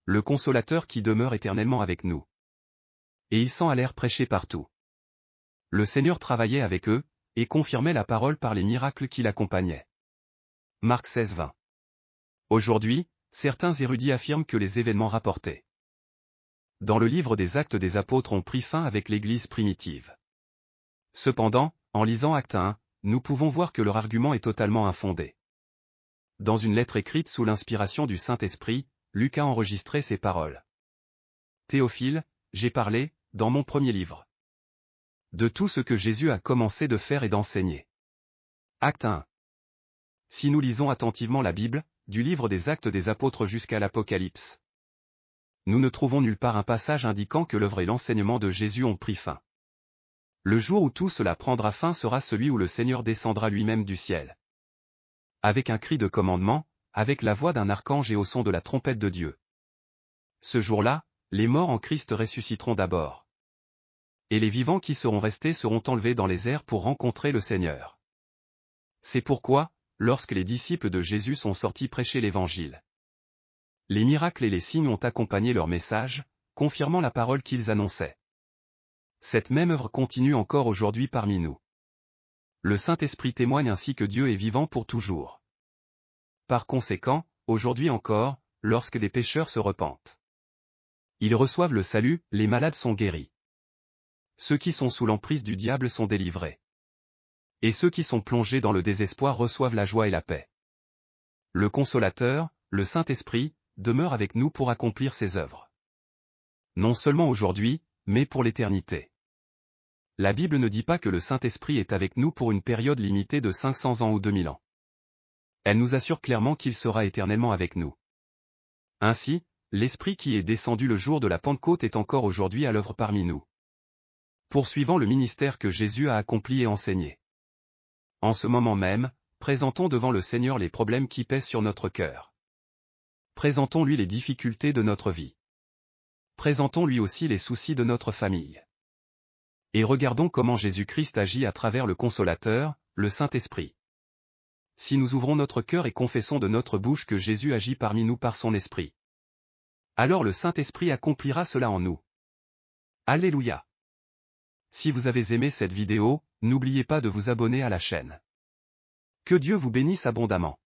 le consolateur qui demeure éternellement avec nous. Et ils s'en allèrent prêcher partout. Le Seigneur travaillait avec eux, et confirmait la parole par les miracles qui l'accompagnaient. Marc 16, 20. Aujourd'hui, certains érudits affirment que les événements rapportés dans le livre des Actes des Apôtres ont pris fin avec l'Église primitive. Cependant, en lisant Acte 1, nous pouvons voir que leur argument est totalement infondé. Dans une lettre écrite sous l'inspiration du Saint-Esprit, Luc a enregistré ces paroles. Théophile, j'ai parlé, dans mon premier livre, de tout ce que Jésus a commencé de faire et d'enseigner. Acte 1. Si nous lisons attentivement la Bible, du livre des Actes des Apôtres jusqu'à l'Apocalypse, nous ne trouvons nulle part un passage indiquant que l'œuvre et l'enseignement de Jésus ont pris fin. Le jour où tout cela prendra fin sera celui où le Seigneur descendra lui-même du ciel. Avec un cri de commandement, avec la voix d'un archange et au son de la trompette de Dieu. Ce jour-là, les morts en Christ ressusciteront d'abord. Et les vivants qui seront restés seront enlevés dans les airs pour rencontrer le Seigneur. C'est pourquoi, lorsque les disciples de Jésus sont sortis prêcher l'Évangile, les miracles et les signes ont accompagné leur message, confirmant la parole qu'ils annonçaient. Cette même œuvre continue encore aujourd'hui parmi nous. Le Saint-Esprit témoigne ainsi que Dieu est vivant pour toujours. Par conséquent, aujourd'hui encore, lorsque des pécheurs se repentent, ils reçoivent le salut, les malades sont guéris. Ceux qui sont sous l'emprise du diable sont délivrés. Et ceux qui sont plongés dans le désespoir reçoivent la joie et la paix. Le Consolateur, le Saint-Esprit, demeure avec nous pour accomplir ses œuvres. Non seulement aujourd'hui, mais pour l'éternité. La Bible ne dit pas que le Saint-Esprit est avec nous pour une période limitée de 500 ans ou 2000 ans. Elle nous assure clairement qu'il sera éternellement avec nous. Ainsi, l'Esprit qui est descendu le jour de la Pentecôte est encore aujourd'hui à l'œuvre parmi nous, poursuivant le ministère que Jésus a accompli et enseigné. En ce moment même, présentons devant le Seigneur les problèmes qui pèsent sur notre cœur. Présentons-lui les difficultés de notre vie. Présentons-lui aussi les soucis de notre famille. Et regardons comment Jésus-Christ agit à travers le Consolateur, le Saint-Esprit. Si nous ouvrons notre cœur et confessons de notre bouche que Jésus agit parmi nous par son Esprit, alors le Saint-Esprit accomplira cela en nous. Alléluia! Si vous avez aimé cette vidéo, n'oubliez pas de vous abonner à la chaîne. Que Dieu vous bénisse abondamment.